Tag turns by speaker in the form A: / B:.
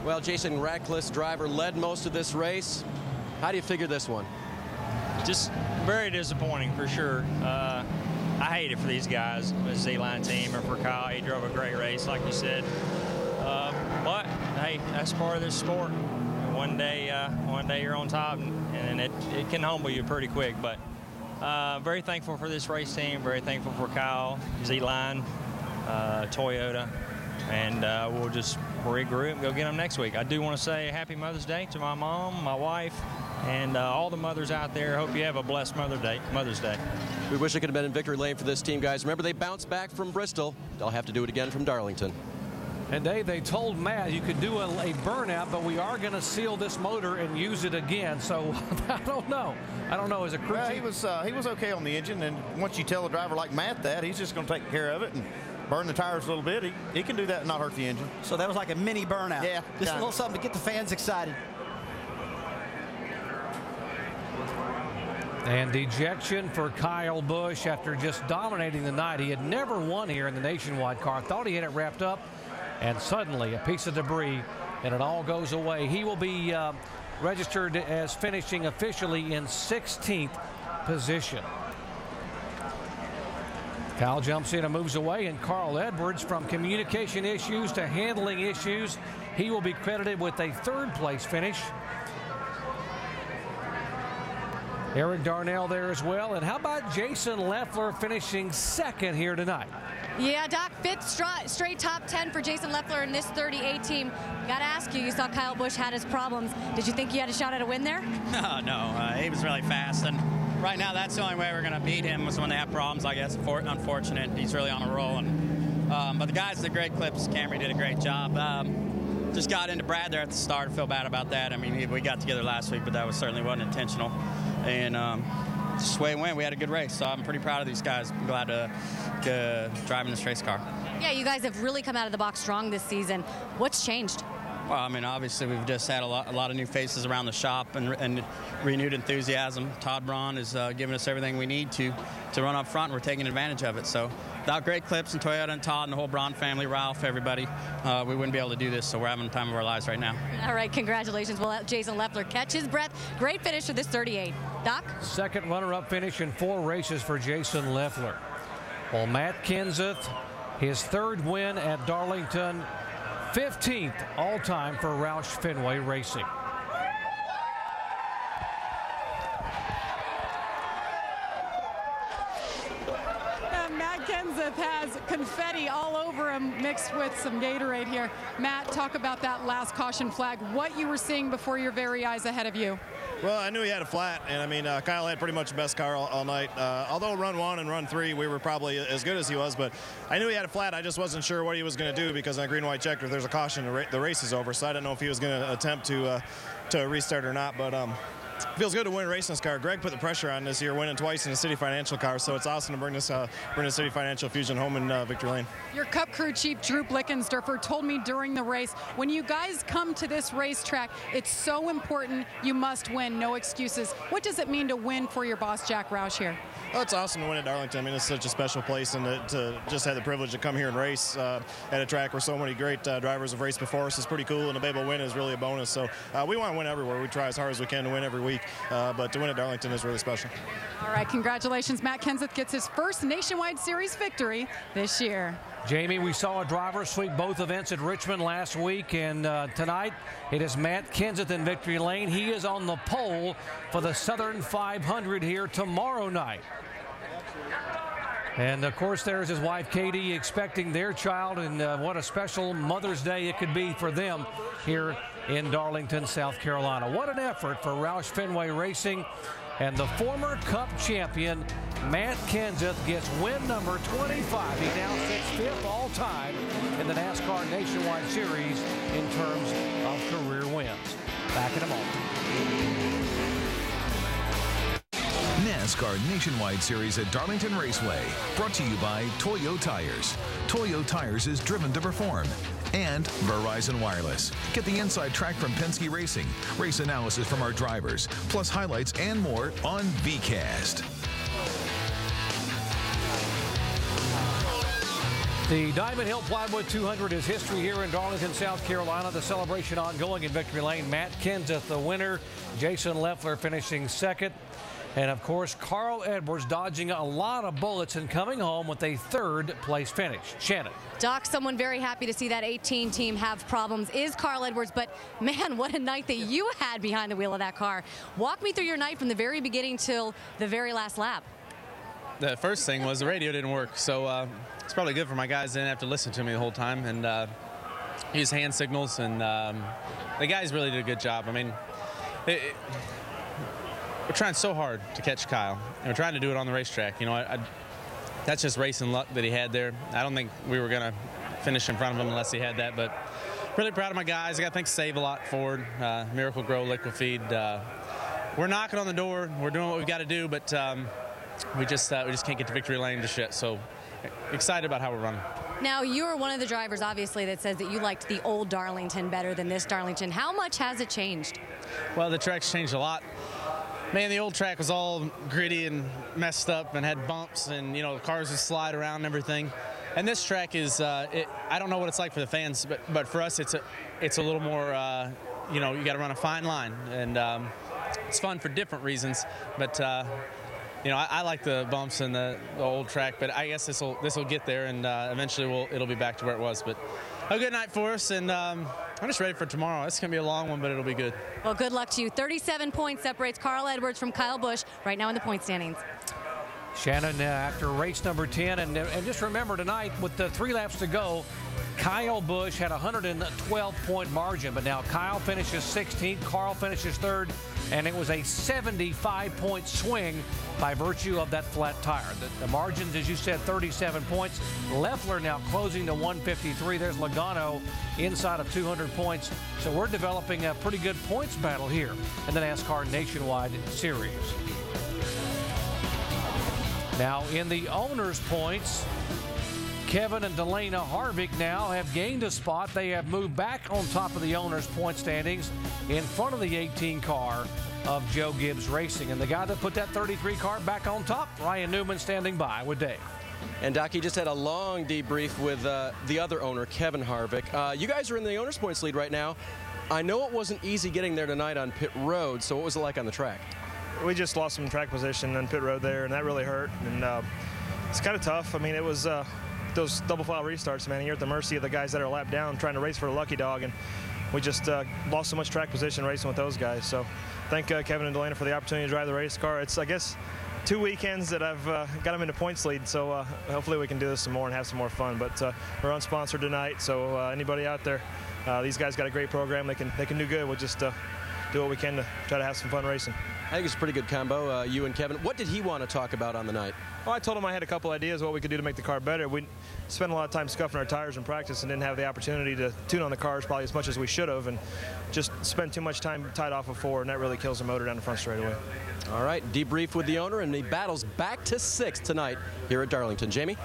A: Well, Jason Ratcliffe's driver led most of this race. How do you figure this one?
B: Just very disappointing for sure. I hate it for these guys, the Z-Line team, or for Kyle. He drove a great race, like you said. But hey, that's part of this sport. One day you're on top, and it can humble you pretty quick. But very thankful for this race team. Very thankful for Kyle, Z-Line, Toyota, and we'll just regroup and go get them next week. I do want to say Happy Mother's Day to my mom, my wife, and all the mothers out there. Hope you have a blessed Mother's Day.
A: We wish it could have been in victory lane for this team, guys. Remember, they bounced back from Bristol. They'll have to do it again from Darlington.
C: And Dave, they told Matt you could do a burnout, but we are going to seal this motor and use it again. So I don't know. As a crew
D: chief, he was okay on the engine, and once you tell a driver like Matt that, he's just going to take care of it and burn the tires a little bit. He can do that and not hurt the engine.
E: So that was like a mini burnout.
D: Yeah,
E: just a little something to get the fans excited.
C: And dejection for Kyle Busch after just dominating the night. He had never won here in the Nationwide car. Thought he had it wrapped up, and suddenly a piece of debris, and it all goes away. He will be registered as finishing officially in 16th position. Kyle jumps in and moves away, and Carl Edwards, from communication issues to handling issues, he will be credited with a third-place finish. Eric Darnell there as well. And how about Jason Leffler finishing second here tonight?
F: Yeah, Doc, fifth straight top 10 for Jason Leffler in this 38 team. Got to ask you, you saw Kyle Busch had his problems. Did you think you had a shot at a win there?
G: No, he was really fast. And right now, that's the only way we're going to beat him was when they have problems, I guess. Unfortunate. He's really on a roll. And, but the guys did great clips. Camry did a great job. Just got into Brad there at the start. I feel bad about that. I mean, we got together last week, but that certainly wasn't intentional. And just way it went. We had a good race, so I'm pretty proud of these guys. I'm glad to drive in this race car.
F: Yeah, you guys have really come out of the box strong this season. What's changed?
G: Well, I mean, obviously we've just had a lot of new faces around the shop and renewed enthusiasm. Todd Braun is giving us everything we need to run up front, and we're taking advantage of it. So without great clips and Toyota and Todd and the whole Braun family, Ralph, everybody, we wouldn't be able to do this. So we're having the time of our lives right now. All
F: right, congratulations. We'll let Jason Leffler catch his breath. Great finish for this 38. Doc?
C: Second runner-up finish in 4 races for Jason Leffler. Well, Matt Kenseth, his third win at Darlington, 15th all-time for Roush Fenway Racing.
H: Matt Kenseth has confetti all over him mixed with some Gatorade here. Matt, talk about that last caution flag, what you were seeing before your very eyes ahead of you.
I: Well, I knew he had a flat, and I mean, Kyle had pretty much the best car all night. Although run 1 and run 3, we were probably as good as he was, but I knew he had a flat. I just wasn't sure what he was going to do because on green-white checker, there's a caution, the race is over, so I didn't know if he was going to attempt to restart or not, but feels good to win a race in this car. Greg put the pressure on this year, winning twice in the City Financial car, so it's awesome to bring the City Financial Fusion home in victory lane. Your
H: Cup crew chief, Drew Blickensderfer, told me during the race, when you guys come to this racetrack, it's so important you must win, no excuses. What does it mean to win for your boss, Jack Roush, here?
I: Well, it's awesome to win at Darlington. I mean, it's such a special place, and to just have the privilege to come here and race at a track where so many great drivers have raced before us is pretty cool, and to be able to win is really a bonus. So we want to win everywhere. We try as hard as we can to win every week, but to win at Darlington is really special.
H: All right, congratulations. Matt Kenseth gets his first Nationwide Series victory this year.
C: Jamie, we saw a driver sweep both events at Richmond last week, and tonight it is Matt Kenseth in victory lane. He is on the pole for the Southern 500 here tomorrow night. And, of course, there's his wife, Katie, expecting their child, and what a special Mother's Day it could be for them here in Darlington, South Carolina. What an effort for Roush Fenway Racing. And the former Cup champion, Matt Kenseth, gets win number 25. He now sits 5th all-time in the NASCAR Nationwide Series in terms of career wins. Back in a moment.
J: NASCAR Nationwide Series at Darlington Raceway, brought to you by Toyo Tires. Toyo Tires is driven to perform. And Verizon Wireless. Get the inside track from Penske Racing, race analysis from our drivers, plus highlights and more on VCast.
C: The Diamond Hill Plywood 200 is history here in Darlington, South Carolina. The celebration ongoing in Victory Lane. Matt Kenseth, the winner. Jason Leffler finishing second. And, of course, Carl Edwards dodging a lot of bullets and coming home with a third-place finish. Shannon.
F: Doc, someone very happy to see that 18 team have problems is Carl Edwards, but, man, what a night that you had behind the wheel of that car. Walk me through your night from the very beginning till the very last lap.
K: The first thing was the radio didn't work, so it's probably good for my guys. They didn't have to listen to me the whole time and use hand signals, and the guys really did a good job. I mean, we're trying so hard to catch Kyle, and we're trying to do it on the racetrack. You know, that's just racing luck that he had there. I don't think we were going to finish in front of him unless he had that, but really proud of my guys. I got to thank Save a Lot Ford, Miracle Grow Liquid Feed. We're knocking on the door. We're doing what we've got to do, but we just can't get to Victory Lane just yet. So excited about how we're running.
F: Now, you are one of the drivers, obviously, that says that you liked the old Darlington better than this Darlington. How much has it changed?
K: Well, the track's changed a lot. Man, the old track was all gritty and messed up and had bumps, and, you know, the cars would slide around and everything. And this track is, I don't know what it's like for the fans, but for us, it's a little more, you know, you got to run a fine line. And it's fun for different reasons, but you know, I like the bumps and the old track, but I guess this will get there, and eventually it'll be back to where it was. But a good night for us, and I'm just ready for tomorrow. It's going to be a long one, but it'll be good. Well,
F: good luck to you. 37 points separates Carl Edwards from Kyle Busch right now in the point standings.
C: Shannon, after race number 10, and just remember tonight with the 3 laps to go, Kyle Busch had a 112-point margin, but now Kyle finishes 16th, Carl finishes 3rd, and it was a 75-point swing by virtue of that flat tire. The margins, as you said, 37 points. Leffler now closing to 153. There's Logano inside of 200 points. So we're developing a pretty good points battle here in the NASCAR Nationwide Series. Now in the owners' points, Kevin and Delana Harvick now have gained a spot. They have moved back on top of the owners' point standings in front of the 18 car of Joe Gibbs Racing. And the guy that put that 33 car back on top, Ryan Newman, standing by with Dave.
A: And Doc, he just had a long debrief with the other owner, Kevin Harvick. You guys are in the owners' points lead right now. I know it wasn't easy getting there tonight on pit road, so what was it like on the track?
L: We just lost some track position on pit road there, and that really hurt. And it's kind of tough. I mean, it was those double file restarts, man. You're at the mercy of the guys that are a lap down trying to race for a lucky dog, and we just lost so much track position racing with those guys. So thank Kevin and Delana for the opportunity to drive the race car. It's, I guess, 2 weekends that I've got them into points lead, so hopefully we can do this some more and have some more fun. But we're unsponsored tonight, so anybody out there, these guys got a great program. They can do good. We'll just do what we can to try to have some fun racing.
A: I think it's a pretty good combo, you and Kevin. What did he want to talk about on the night?
L: Well, I told him I had a couple ideas what we could do to make the car better. We spent a lot of time scuffing our tires in practice and didn't have the opportunity to tune on the cars probably as much as we should have, and just spent too much time tied off of 4, and that really kills the motor down the front straightaway.
A: All right, debrief with the owner, and he battles back to 6th tonight here at Darlington. Jamie?